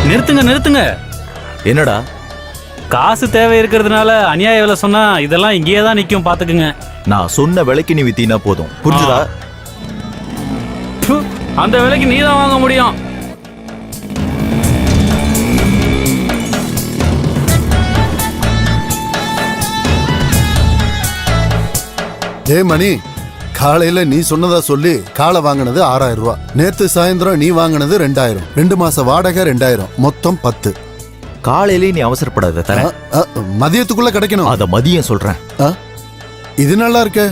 நிறுத்துங்க நிறுத்துங்க. என்னடா? காசு தேவை இருக்கிறதுனால அநியாய விலை சொன்னா இதெல்லாம் இங்கேயே தான் நிற்கும், பார்த்துக்குங்க. நான் சொன்ன விலைக்கு நீ வித்தீனா போதும், புரிஞ்சுதா? அந்த விலைக்கு நீ தான் வாங்க முடியும். மணி, காலையில நீ சொன்னதா சொல்லி காலை வாங்கினது 6000 ரூபாய். நேத்து சாயந்தரம் நீ வாங்கினது 2000. 2 மாச வாடகை 2000, மொத்தம் 10. காலையிலே நீ அவசரப்படாத, தர மதியத்துக்குள்ள கிடைக்கணும். அத மதியம் சொல்றேன். இது நல்லா இருக்க.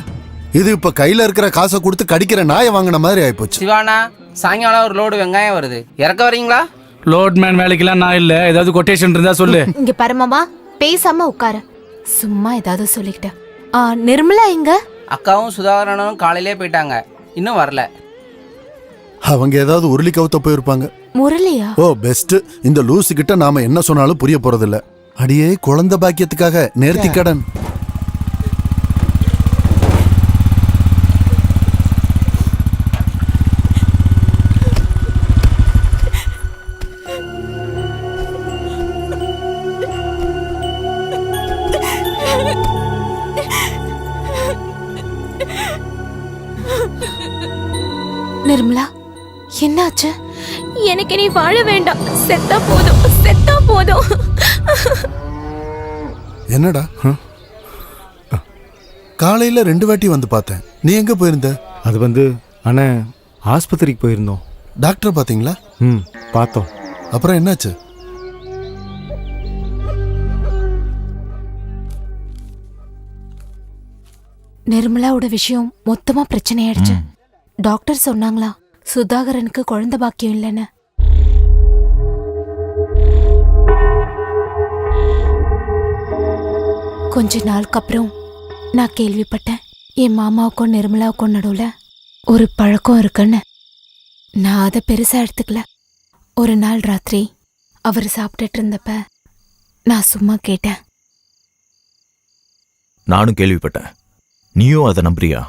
இது இப்ப கையில இருக்கிற காசை கொடுத்து கடிக்கிற நாயை வாங்கின மாதிரி ஆயிப்போச்சு. சிவானா, சாயங்காலம் ஒரு லோடு வெங்காயம் வருது, இறக்க வரீங்களா? லோட்மேன் வேலைக்கெல்லாம் நான் இல்ல. ஏதாவது கொட்டேஷன் இருந்தா சொல்லு. இங்க பரமாமா, பேசாம உட்காரு. சும்மா ஏதாவது சொல்லிக்கிட்ட. நிர்மலா எங்க? அக்காவும் சுதாகரனும் காலையிலே போயிட்டாங்க, இன்னும் வரல. அவங்க ஏதாவது உருளி கவுத்த போயிருப்பாங்க. முரளியா? ஓ பெஸ்ட். இந்த லூசு கிட்ட நாம என்ன சொன்னாலும் புரிய போறதில்ல. அடியே குழந்தை பாக்கியத்துக்காக நேர்த்தி கடன். நிர்மலா, என்னாச்சு? எனக்கு நீ வாழ வேண்டாம், செத்தா போதும், செத்தா போதும். என்னடா? காலையில 2 வாட்டி வந்து பார்த்தேன். நீ எங்க போயிருந்த? அது அண்ணா ஆஸ்பத்திரிக்கு போயிருந்தோம். டாக்டர் பாத்தீங்களா? பார்த்தோம். அப்புறம் என்னாச்சு? நிர்மலாவோட விஷயம் மொத்தமா பிரச்சனை ஆயிடுச்சு. டாக்டர் சொன்னாங்களா சுதாகரனுக்கு குழந்தை பாக்கியம் இல்லைன்னு. கொஞ்ச நாளுக்கு அப்புறம் நான் கேள்விப்பட்டேன் என் மாமாவுக்கும் நிர்மலாவுக்கும் நடுவுல ஒரு பழக்கம் இருக்குன்னு. நான் அதை பெருசா எடுத்துக்கல. ஒரு நாள் ராத்திரி அவர் சாப்பிட்டுட்டு இருந்தப்ப நான் சும்மா கேட்டேன். நானும் கேள்விப்பட்டேன். நீயும் அதை நம்புறியா?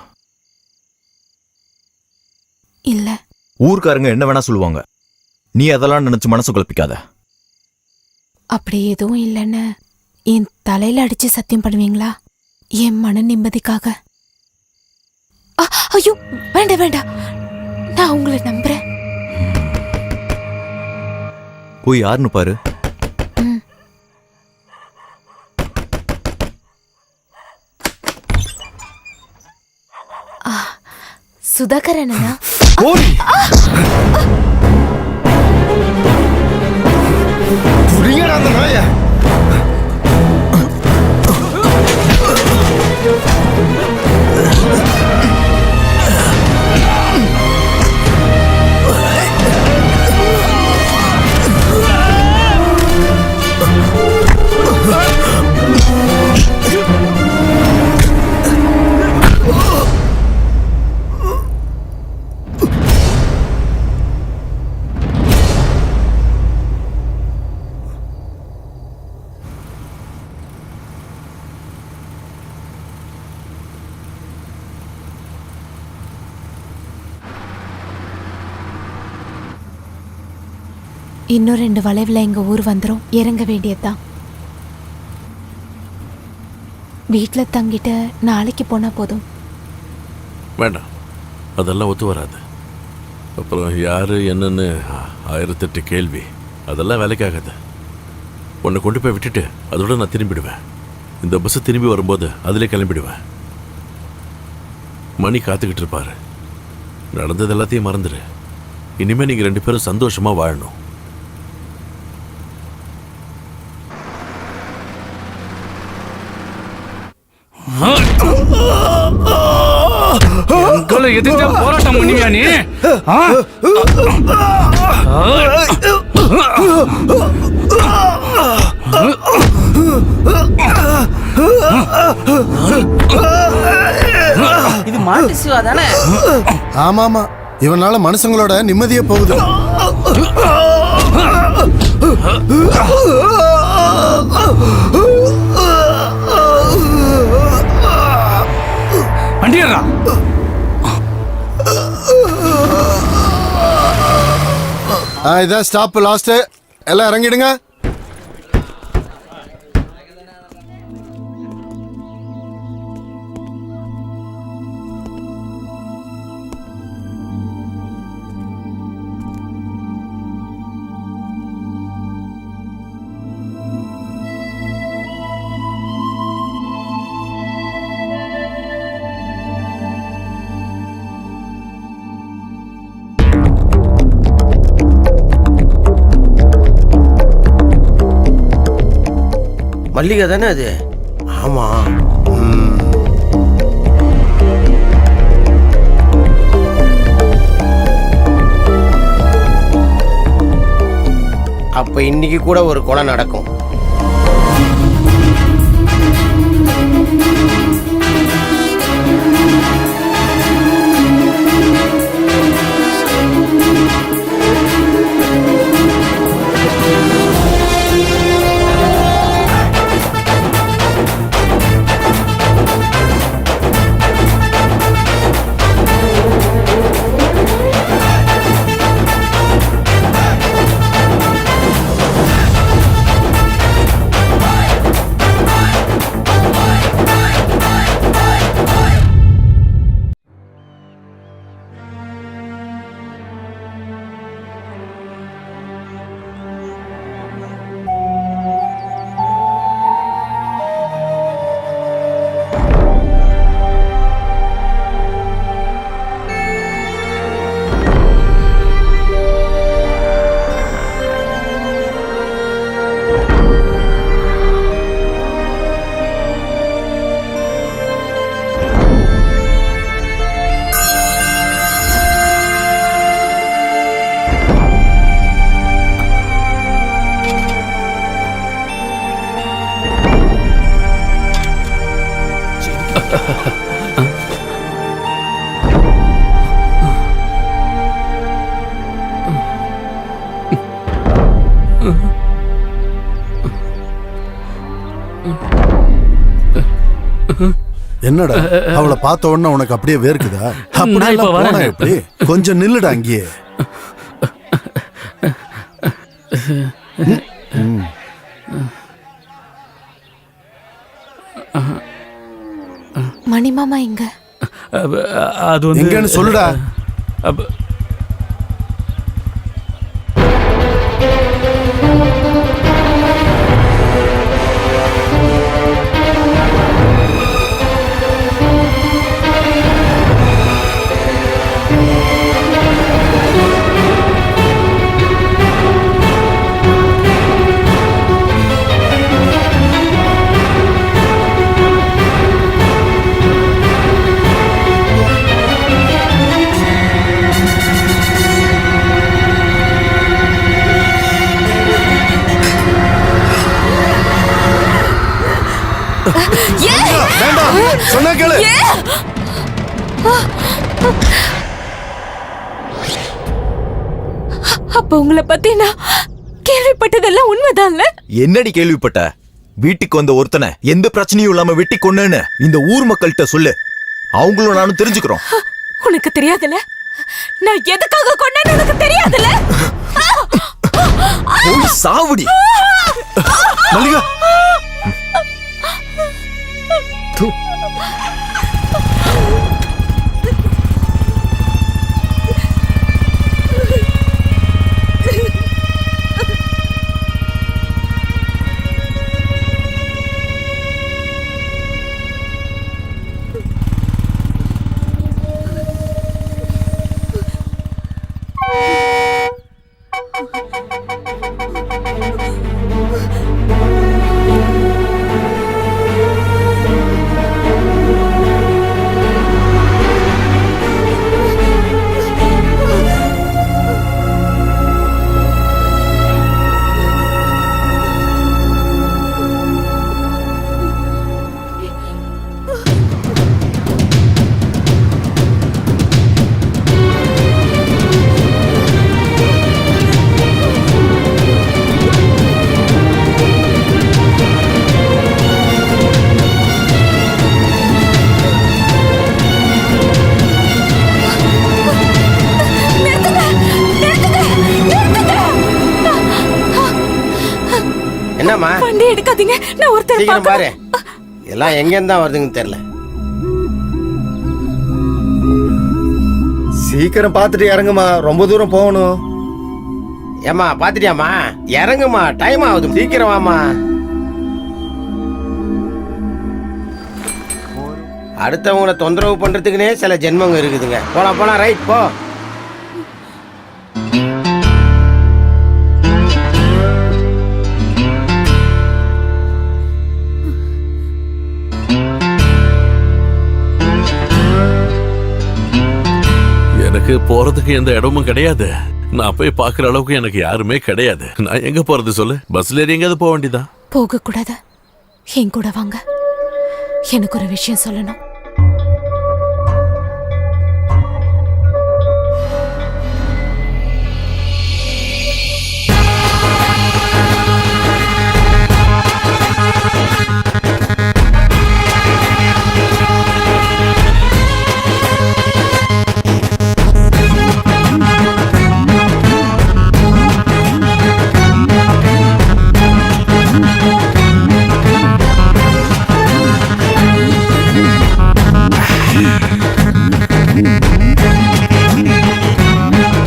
இல்ல. ஊர்க்காரங்க என்ன வேணா சொல்லுவாங்க, நீ அதெல்லாம் நினைச்சு மனசு குழப்பிக்காத. அப்படி எதுவும் இல்லைன்னு என் தலையில அடிச்சு சத்தியம் பண்ணுவீங்களா? என் மன நிம்மதிக்காக. ஐயோ வேண்டாம் வேண்டாம், நான் உங்களை நம்புறேன். போய் யாருன்னு பாரு. சுதாகரனா? புரியடா அந்த நாய. இன்னும் 2 வளைவுல எங்க ஊர் வந்துரும். இறங்க வேண்டியதுதான். வீட்டுல தங்கிட்டு நாளைக்கு போனா போதும். வேண்டாம், அதெல்லாம் ஒத்து வராது. அப்புறம் யாரு என்னன்னு 1008 கேள்வி. அதெல்லாம் வேலைக்காகாது. உன்னை கொண்டு போய் விட்டுட்டு அதோட நான் திரும்பிடுவேன். இந்த பஸ் திரும்பி வரும்போது அதிலே கிளம்பிடுவேன். மணி காத்துக்கிட்டு இருப்பாரு. நடந்தது எல்லாத்தையும் மறந்துடு. இனிமே நீங்க 2 பேரும் சந்தோஷமா வாழணும். எதிர்த்து போராட்டம் பண்ணுவியா நீ? இது மாட்டு சிவா தானே? ஆமாமா, இவனால மனுஷங்களோட நிம்மதியே போகுது. வண்டியறா. இதான் ஸ்டாப் லாஸ்ட். எல்லாம் இறங்கிடுங்க. மல்லிகை தானே அது? ஆமா. அப்ப இன்னைக்கு கூட ஒரு கொலை நடக்கும். என்னடா அவளை பார்த்த உடனே உனக்கு அப்படியே வேர்க்குதா? அப்படியே இப்ப வரேன். போனா எப்படி? கொஞ்சம் நில்லுடா அங்கேயே. மணிமாமா எங்க? அது வந்து எங்கன்னு சொல்லுடா. அப்ப- வேண்டாம், சொன்னா கேளு. அப்ப உங்களை பத்தி நான் கேள்விப்பட்டதெல்லாம் உண்மைதான்ல? என்னடி கேள்விப்பட்ட? வீட்டுக்கு வந்த ஒருத்தனை எந்த பிரச்சனையும் இல்லாம வெட்டி கொன்னேன்னு இந்த ஊர் மக்கள்கிட்ட சொல்லு. அவங்களும் நானும் தெரிஞ்சுக்கிறோம். உனக்கு தெரியாதுல நான் எதுக்காக கொன்னேன்னு உனக்கு தெரியாதுல? போய் சாவுடி. மல்லிகா, எடுக்காதீங்க, நான் ஒருத்தர் சீக்கிரம் பாரு, பார்க்கணும். எல்லாம் எங்கேருந்து தான் வருதுன்னு தெரியல. சீக்கிரம் பார்த்துட்டு இறங்குமா, ரொம்ப தூரம் போகணும். ஏம்மா பாத்துட்டியாம்மா? இறங்குமா, டைம் ஆகுது, சீக்கிரம் வாமா. அடுத்தவங்கள தொந்தரவு பண்றதுக்குனே சில ஜென்மங்க இருக்குதுங்க. போலாம் போலாம், ரைட் போ. எனக்கு போறதுக்கு எந்த இடமும் கிடையாது. நான் போய் பாக்குற அளவுக்கு எனக்கு யாருமே கிடையாது. நான் எங்க போறது சொல்லு? பஸ்ல ஏறி எங்கேயாவது போக வேண்டியதான். போக கூடாது, என் கூட வாங்க. எனக்கு ஒரு விஷயம் சொல்லணும்.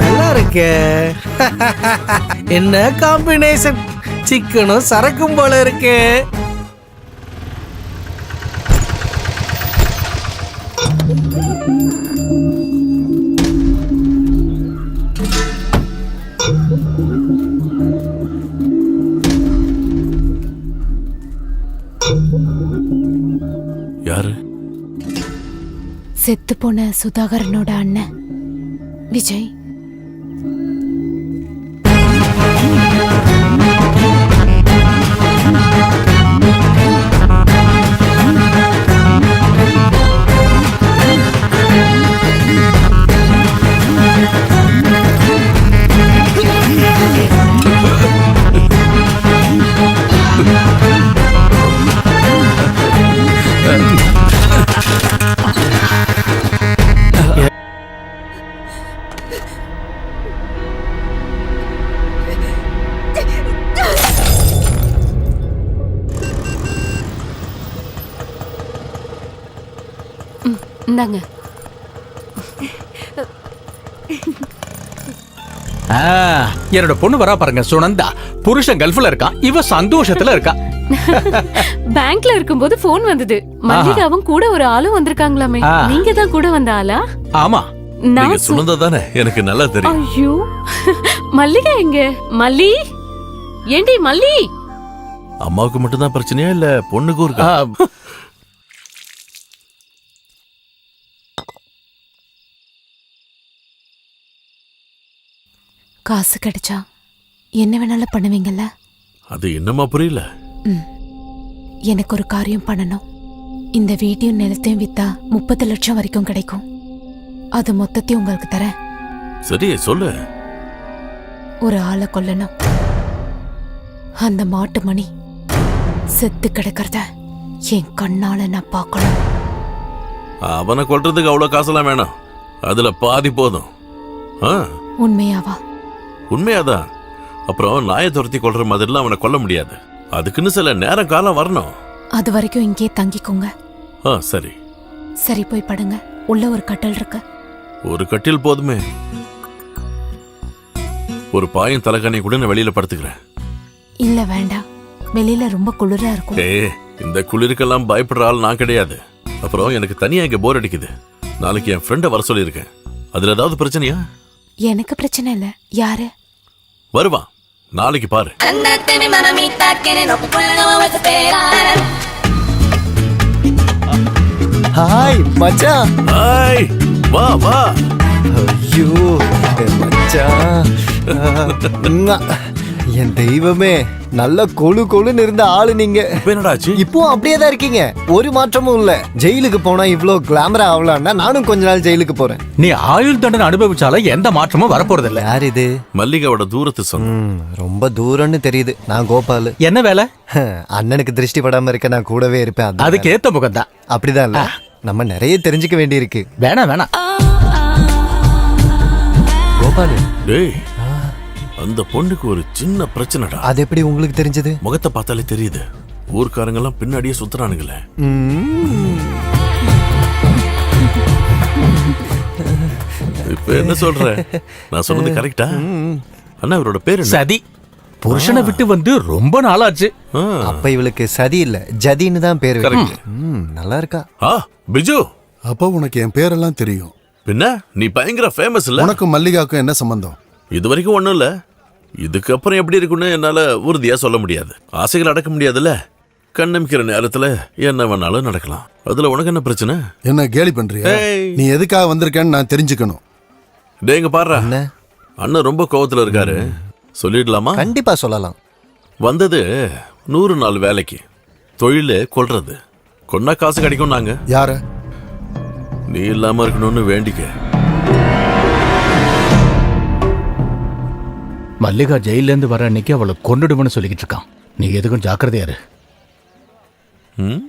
நல்லா இருக்கே. என்ன காம்பினேஷன், சிக்கனும் சரக்கும் போல இருக்கே. யாரு? செத்து போன சுதாகரனோட அண்ணன் விஜய். இந்தாங்க. என்னோட பொண்ணு வரா பாருங்க, சுனந்தா. புருஷன் கல்ஃப்ல இருக்கான், இவ சந்தோஷத்துல இருக்கா. பேங்க்ல இருக்கும்போது போன் வந்தது. மல்லிகாவும் கூட ஒரு ஆளும் வந்திருக்காங்களாமே. நீங்க தான் கூட வந்த ஆளா? ஆமா. நீங்க சுனந்தா தானே? எனக்கு நல்லா தெரியும். ஐயோ, மல்லிகா எங்க? மல்லி, ஏண்டி மல்லி? அம்மாவுக்கு மட்டும்தான் பிரச்சனையா இல்ல பொண்ணுக்கும் இருக்கா? காசு கிடைச்சா என்ன வேணாலும் பண்ணுவீங்கல்ல? அது என்னமா புரியல? எனக்கு ஒரு காரியம் பண்ணணும். இந்த வீட்டையும் நிலத்தையும் வித்தா 30 லட்சம் வரைக்கும் கிடைக்கும். அது மொத்தத்தையும் உங்களுக்கு தரேன். சரி சொல்லு. ஒரு ஆளை கொல்லணும். அந்த மாட்டு மணி செத்து கிடக்கிறத என் கண்ணால நான் பார்க்கணும். அவனை கொல்றதுக்கு அவ்வளவு காசெல்லாம் வேணாம், அதுல பாதி போதும். உண்மையாவா? உண்மையாதான். அப்புறம் நாயை துரத்தி கொள்ற மாதிரிலாம் அவனை கொல்ல முடியாது. அதுக்குன்னு சில நேரம் காலம் வரணும். அது வரைக்கும் இங்கே தங்கிக்கோங்க. சரி சரி, போய் படுங்க. உள்ள ஒரு கட்டல் இருக்கு. ஒரு கட்டில் போதுமே. ஒரு பாயும் தலைகாணி கூட நான் வெளியில படுத்துக்கிறேன். இல்ல வேண்டாம், வெளியில ரொம்ப குளிரா இருக்கும். இந்த குளிருக்கெல்லாம் பயப்படுற ஆள் நான் கிடையாது. அப்புறம் எனக்கு தனியா இங்க போர் அடிக்குது. நாளைக்கு என் ஃப்ரெண்ட வர சொல்லியிருக்கேன். அதுல ஏதாவது பிரச்சனையா? எனக்கு பிரச்சனை இல்ல. யாரு வருவான்? நாளைக்கு பாரு. ஹாய் மச்சான். ஹாய், வா வா. ஐயோ மச்சான், என் தெய்வமே. நல்ல கொழு கொழுன்னு இருந்த ஆளு நீங்க. என்னடாச்சு? இப்போ அப்படியே தான் இருக்கீங்க, ஒரு மாற்றமும் இல்ல. ஜெயிலுக்கு போனா இவ்ளோ கிளாமரா ஆகலாம்னா நானும் கொஞ்ச நாள் ஜெயிலுக்கு போறேன். நீ ஆயுள் தண்டனை அனுபவிச்சால எந்த மாற்றமும் வரப்போறது இல்ல. யார் இது? மல்லிகாவோட தூரத்து சொன்ன. ரொம்ப தூரம்னு தெரியுது. நான் கோபால். என்ன வேலை? அண்ணனுக்கு திருஷ்டி படாம இருக்க நான் கூடவே இருப்பேன். அதுக்கு ஏத்த முகம் தான். அப்படிதான் இல்ல, நம்ம நிறைய தெரிஞ்சுக்க வேண்டி இருக்கு. வேணாம் வேணாம் கோபால். டேய், அந்த பொண்ணுக்கு ஒரு சின்ன பிரச்சனைடா. அது எப்படி உங்களுக்கு தெரிஞ்சது? முகத்தை பார்த்தாலே தெரியுது. ஊர்க்காரங்கெல்லாம் பின்னாடியே சுத்துறானுங்களே. இப்ப என்ன சொல்ற? நான் சொன்னது கரெக்டா? அண்ணா இவரோட பேரு என்ன? சதி. புருஷனை விட்டு வந்து ரொம்ப நாளாச்சு. அப்ப இவளுக்கு சதி இல்ல, ஜதின்னு தான் பேரு. நல்லா இருக்கா? பிஜு, அப்போ உனக்கு என் பேரெல்லாம் தெரியும். பின்ன நீ பயங்கர ஃபேமஸ் இல்ல? உனக்கும் மல்லிகாவுக்கும் என்ன சம்பந்தம்? இது வரைக்கும் ஒண்ணும் இல்ல. இதுக்கப்புறம் எப்படி இருக்குன்னு என்னால உறுதியா சொல்ல முடியாது. ஆசைகள் அடக்க முடியாதுல்ல. கண்ணமிக்கிற நேரத்துல என்ன வேணாலும் நடக்கலாம். அதுல உனக்கு என்ன பிரச்சனை? என்ன கேலி பண்றியா? நீ எதுக்காக வந்திருக்கேன்னு நான் தெரிஞ்சுக்கணும். டேங்க பாரு, அண்ணன் ரொம்ப கோவத்துல இருக்காரு. சொல்லிடலாமா? கண்டிப்பா சொல்லலாம். வந்தது 100 நாள் வேலைக்கு. தொழில கொல்றது. கொன்னா காசு கிடைக்கும். நாங்க யார? நீ இல்லாம இருக்கணும்னு வேண்டிக்க. மல்லிகா ஜெயில இருந்து வர அன்னைக்கு அவளை கொன்னுடுவேன்னு சொல்லிக்கிட்டு இருக்கான். நீ எதுக்கும் ஜாக்கிரதையா இரு. ம்